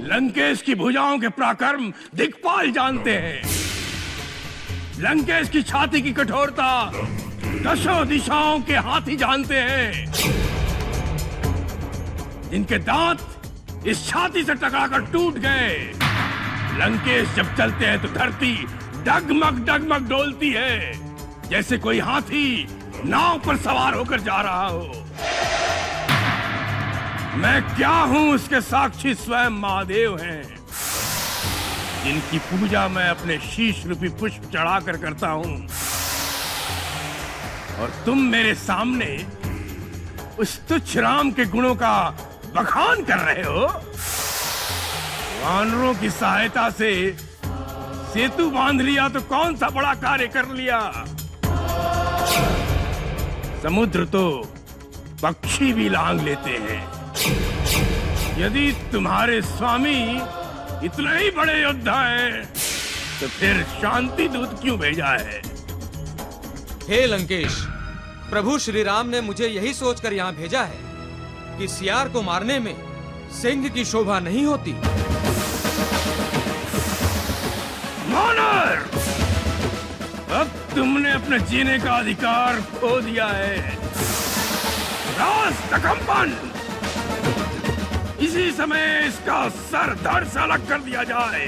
लंकेश की भुजाओं के पराक्रम दिक्पाल जानते हैं। लंकेश की छाती की कठोरता दशों दिशाओं के हाथी जानते हैं। जिनके दांत इस छाती से टकराकर टूट गए। लंकेश जब चलते हैं तो धरती डगमग डगमग डोलती है, जैसे कोई हाथी नाव पर सवार होकर जा रहा हो। मैं क्या हूं उसके साक्षी स्वयं महादेव हैं, जिनकी पूजा मैं अपने शीश रूपी पुष्प चढ़ाकर करता हूं। और तुम मेरे सामने उस तुच्छ राम के गुणों का बखान कर रहे हो। वानरों की सहायता से सेतु बांध लिया तो कौन सा बड़ा कार्य कर लिया। समुद्र तो पक्षी भी लांग लेते हैं। यदि तुम्हारे स्वामी इतने ही बड़े योद्धा हैं, तो फिर शांति दूत क्यों भेजा है? हे लंकेश, प्रभु श्री राम ने मुझे यही सोचकर यहाँ भेजा है कि सियार को मारने में सिंह की शोभा नहीं होती। वानर, अब तुमने अपने जीने का अधिकार खो दिया है। राष्ट्र कंपन, इसी समय इसका सर धड़ से अलग कर दिया जाए।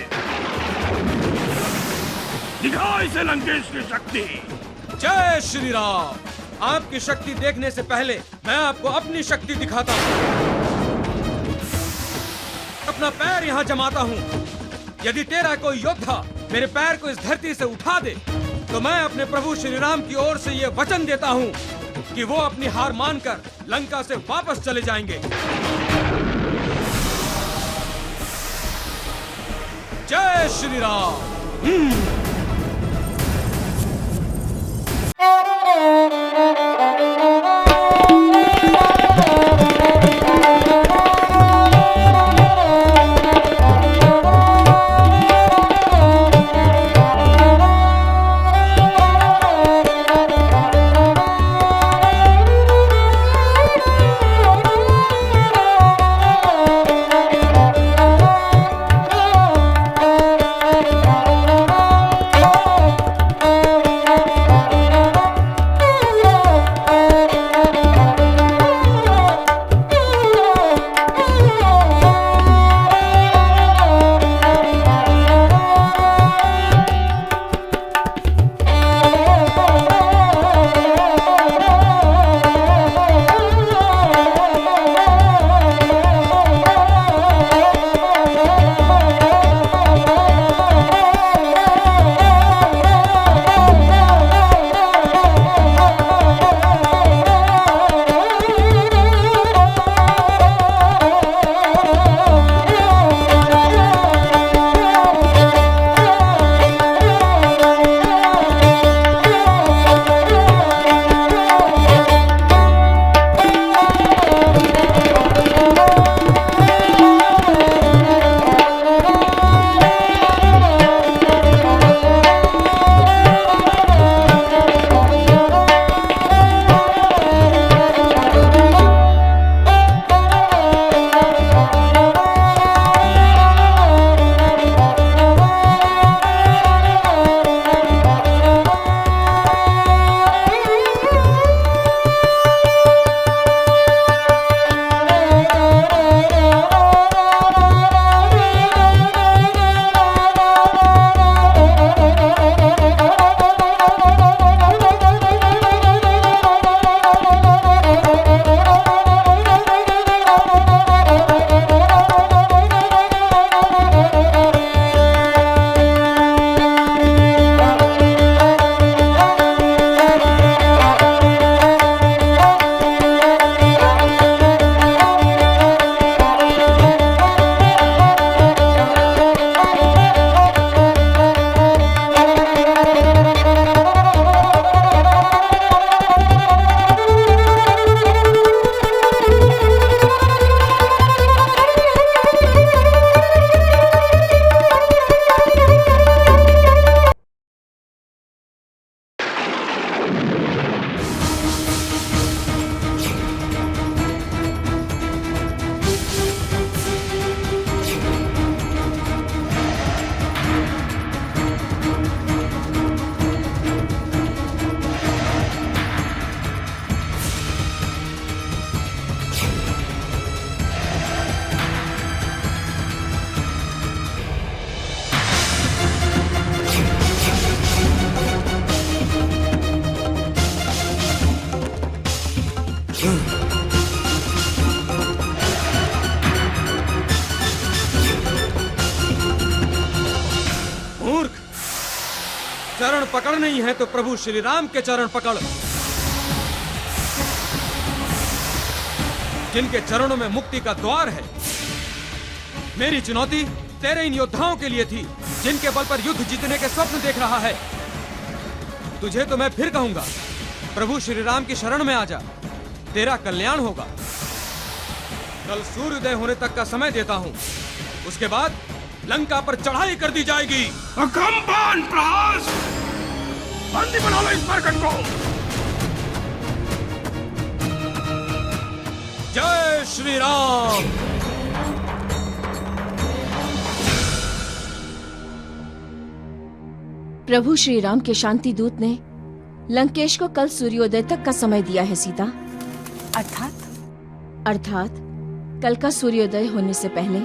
दिखाओ इसे लंकेश की शक्ति। जय श्री राम। आपकी शक्ति देखने से पहले मैं आपको अपनी शक्ति दिखाता हूँ। अपना पैर यहाँ जमाता हूँ। यदि तेरा कोई योद्धा मेरे पैर को इस धरती से उठा दे, तो मैं अपने प्रभु श्री राम की ओर से ये वचन देता हूँ कि वो अपनी हार मानकर लंका से वापस चले जाएंगे। जय श्री राम। चरण पकड़ नहीं है तो प्रभु श्री राम के चरण पकड़, जिनके चरणों में मुक्ति का द्वार है। मेरी चुनौती तेरे इन योद्धाओं के लिए थी, जिनके बल पर युद्ध जीतने के स्वप्न देख रहा है। तुझे तो मैं फिर कहूंगा, प्रभु श्री राम की शरण में आ जा, तेरा कल्याण होगा। कल सूर्योदय होने तक का समय देता हूं, उसके बाद लंका पर चढ़ाई कर दी जाएगी। अकम्पान प्रहास, बंदी बना लो इस मरकट को। जय श्री राम। प्रभु श्री राम के शांति दूत ने लंकेश को कल सूर्योदय तक का समय दिया है सीता। अर्थात कल का सूर्योदय होने से पहले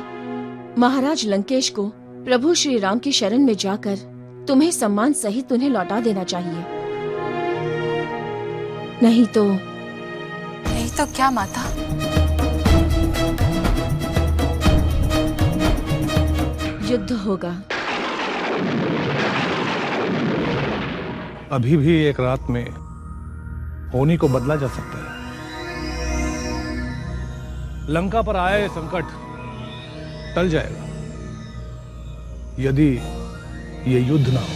महाराज लंकेश को प्रभु श्री राम की शरण में जाकर तुम्हें सम्मान सहित उन्हें लौटा देना चाहिए। नहीं तो क्या माता? युद्ध होगा। अभी भी एक रात में होनी को बदला जा सकता है। लंका पर आया ये संकट टल जाएगा यदि ये युद्ध ना हो।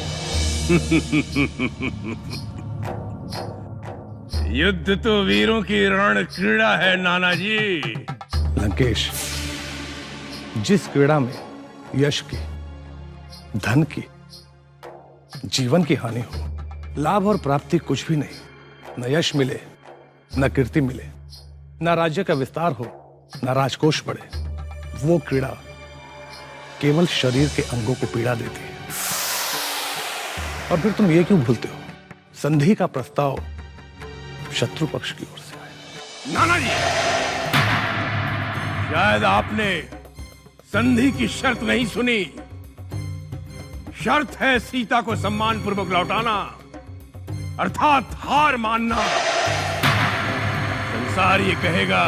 युद्ध तो वीरों की रण क्रीड़ा है नाना जी। लंकेश, जिस क्रीड़ा में यश की, धन की, जीवन की हानि हो, लाभ और प्राप्ति कुछ भी नहीं, न यश मिले, न कीर्ति मिले, न राज्य का विस्तार हो, न राजकोष बढ़े, वो क्रीड़ा केवल शरीर के अंगों को पीड़ा देती है। और फिर तुम ये क्यों भूलते हो, संधि का प्रस्ताव शत्रु पक्ष की ओर से आया। नाना जी, शायद आपने संधि की शर्त नहीं सुनी। शर्त है सीता को सम्मान पूर्वक लौटाना, अर्थात हार मानना। संसार ये कहेगा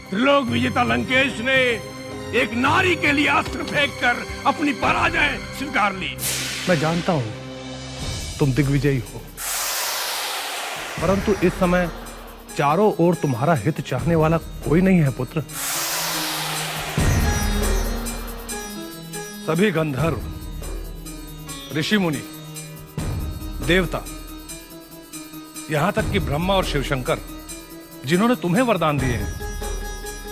त्रिलोक विजेता लंकेश ने एक नारी के लिए अस्त्र फेंककर अपनी पराजय स्वीकार ली। मैं जानता हूं तुम दिग्विजयी हो, परंतु इस समय चारों ओर तुम्हारा हित चाहने वाला कोई नहीं है पुत्र। सभी गंधर्व, ऋषि मुनि, देवता, यहां तक कि ब्रह्मा और शिवशंकर, जिन्होंने तुम्हें वरदान दिए हैं,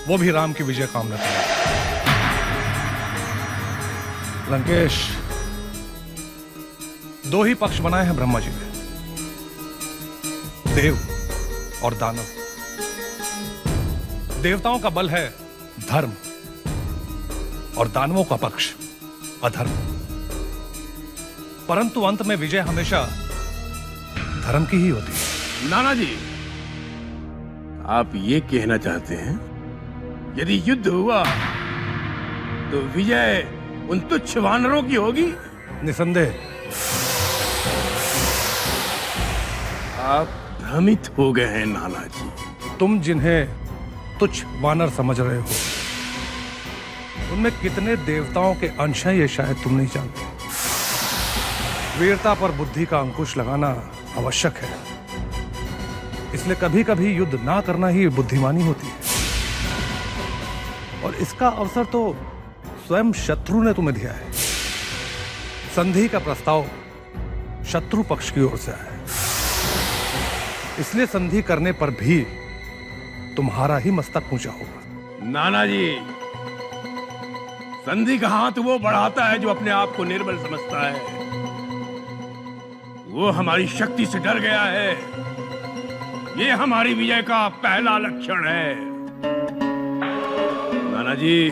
वो भी राम की विजय कामना करते हैं। लंकेश, दो ही पक्ष बनाए हैं ब्रह्मा जी ने, देव और दानव। देवताओं का बल है धर्म और दानवों का पक्ष अधर्म, परंतु अंत में विजय हमेशा धर्म की ही होती है। नाना जी, आप ये कहना चाहते हैं यदि युद्ध हुआ तो विजय उन तुच्छ वानरों की होगी? निसंदेह। आप भ्रमित हो गए हैं नाना जी। तुम जिन्हें तुच्छ वानर समझ रहे हो, उनमें कितने देवताओं के अंश हैं ये शायद तुम नहीं जानते। वीरता पर बुद्धि का अंकुश लगाना आवश्यक है, इसलिए कभी कभी युद्ध ना करना ही बुद्धिमानी होती है। और इसका अवसर तो स्वयं शत्रु ने तुम्हें दिया है। संधि का प्रस्ताव शत्रु पक्ष की ओर से आया है, इसलिए संधि करने पर भी तुम्हारा ही मस्तक ऊंचा होगा। नाना जी, संधि का हाथ वो बढ़ाता है जो अपने आप को निर्बल समझता है। वो हमारी शक्ति से डर गया है। ये हमारी विजय का पहला लक्षण है। नाना जी,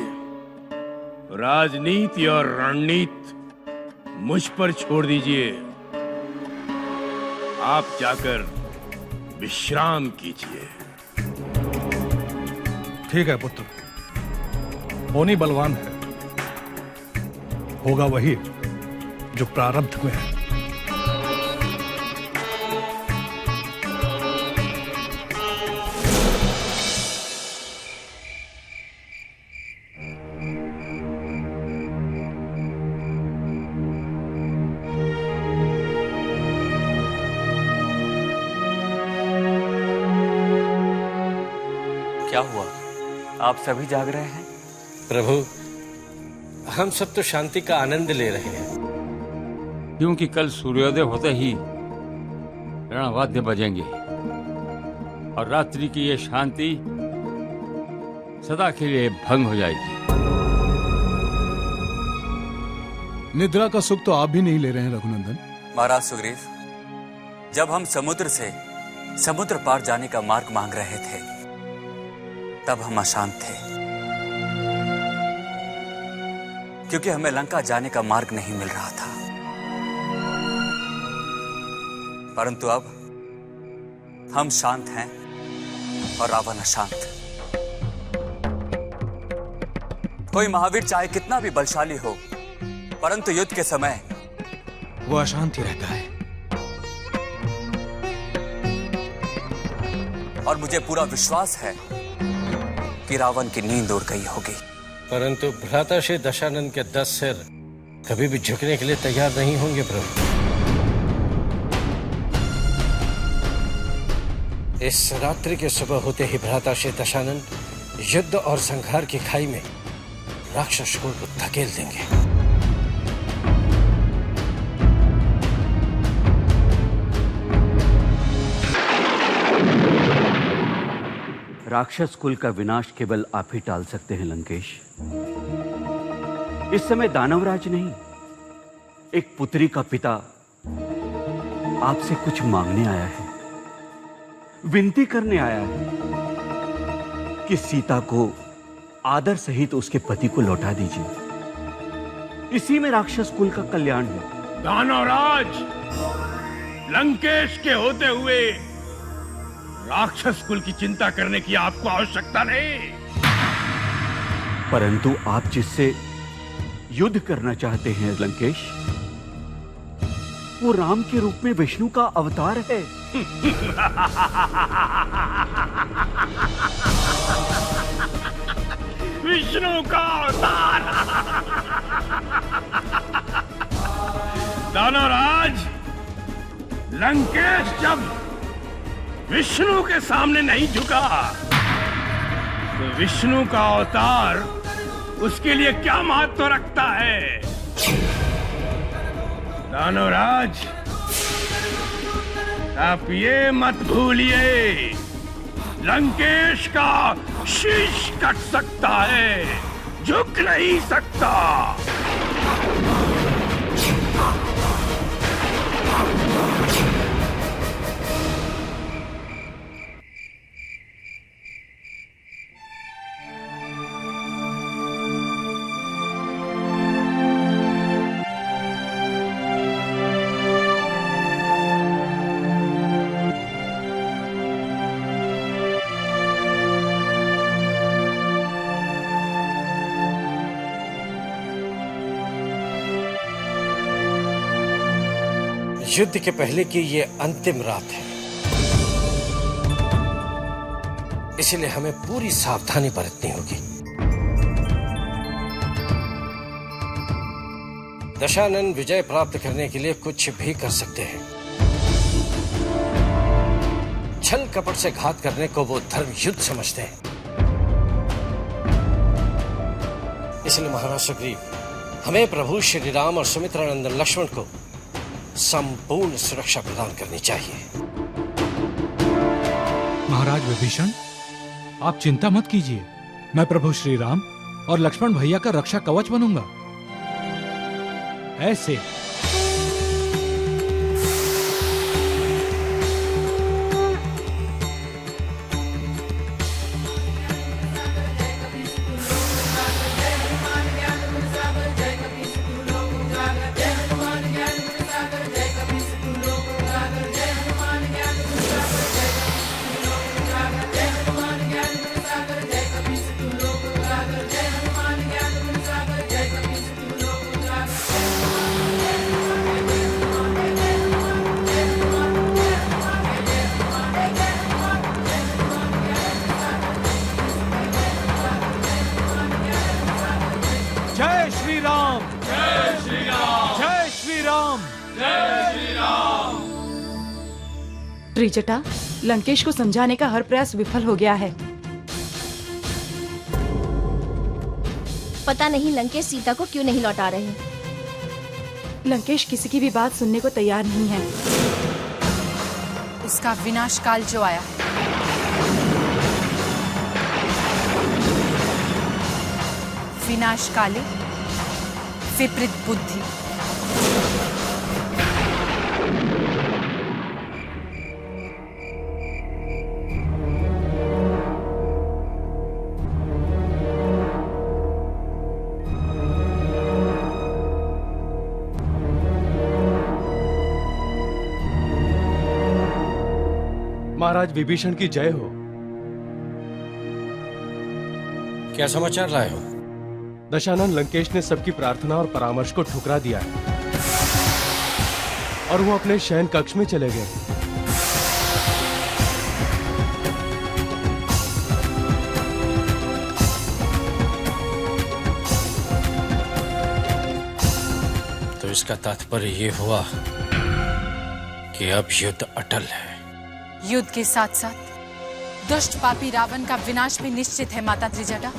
राजनीति और रणनीति मुझ पर छोड़ दीजिए। आप जाकर विश्राम कीजिए। ठीक है पुत्र, होनी बलवान है, होगा वही जो प्रारब्ध में है। आप सभी जाग रहे हैं? प्रभु, हम सब तो शांति का आनंद ले रहे हैं। क्योंकि कल सूर्योदय होते ही रणवाद्य बजेंगे और रात्रि की ये शांति सदा के लिए भंग हो जाएगी। निद्रा का सुख तो आप भी नहीं ले रहे हैं रघुनंदन। महाराज सुग्रीव, जब हम समुद्र से समुद्र पार जाने का मार्ग मांग रहे थे तब हम अशांत थे, क्योंकि हमें लंका जाने का मार्ग नहीं मिल रहा था। परंतु अब हम शांत हैं और रावण अशांत। कोई महावीर चाहे कितना भी बलशाली हो, परंतु युद्ध के समय वो अशांत ही रहता है। और मुझे पूरा विश्वास है कि रावण की नींद उड़ गई होगी। परंतु भ्राता श्री दशानन के 10 सिर कभी भी झुकने के लिए तैयार नहीं होंगे प्रभु। इस रात्रि के सुबह होते ही भ्राता श्री दशानन युद्ध और संहार की खाई में राक्षस कुल को धकेल देंगे। राक्षस कुल का विनाश केवल आप ही टाल सकते हैं लंकेश। इस समय दानवराज नहीं, एक पुत्री का पिता आपसे कुछ मांगने आया है, विनती करने आया है कि सीता को आदर सहित उसके पति को लौटा दीजिए। इसी में राक्षस कुल का कल्याण है। दानवराज, लंकेश के होते हुए राक्षस कुल की चिंता करने की आपको आवश्यकता नहीं। परंतु आप जिससे युद्ध करना चाहते हैं लंकेश, वो राम के रूप में विष्णु का अवतार है। विष्णु का अवतार। दानवराज, लंकेश जब विष्णु के सामने नहीं झुका तो विष्णु का अवतार उसके लिए क्या महत्व रखता है? दानवराज, आप ये मत भूलिए, लंकेश का शीश कट सकता है, झुक नहीं सकता। युद्ध के पहले की ये अंतिम रात है, इसलिए हमें पूरी सावधानी बरतनी होगी। दशानन विजय प्राप्त करने के लिए कुछ भी कर सकते हैं। छल कपट से घात करने को वो धर्म युद्ध समझते हैं। इसलिए महाराज सुग्रीव, हमें प्रभु श्री राम और सुमित्रा नंदन लक्ष्मण को संपूर्ण सुरक्षा प्रदान करनी चाहिए। महाराज विभीषण, आप चिंता मत कीजिए, मैं प्रभु श्री राम और लक्ष्मण भैया का रक्षा कवच बनूंगा। ऐसे त्रिजटा, लंकेश को समझाने का हर प्रयास विफल हो गया है। पता नहीं लंकेश सीता को क्यों नहीं लौटा रहे। लंकेश किसी की भी बात सुनने को तैयार नहीं है। उसका विनाश काल जो आया, विनाश काले विपरीत बुद्धि। महाराज विभीषण की जय हो। क्या समाचार लाए हो? दशानन लंकेश ने सबकी प्रार्थना और परामर्श को ठुकरा दिया है और वो अपने शयन कक्ष में चले गए। तो इसका तात्पर्य ये हुआ कि अब युद्ध अटल है। युद्ध के साथ साथ दुष्ट पापी रावण का विनाश भी निश्चित है माता त्रिजटा।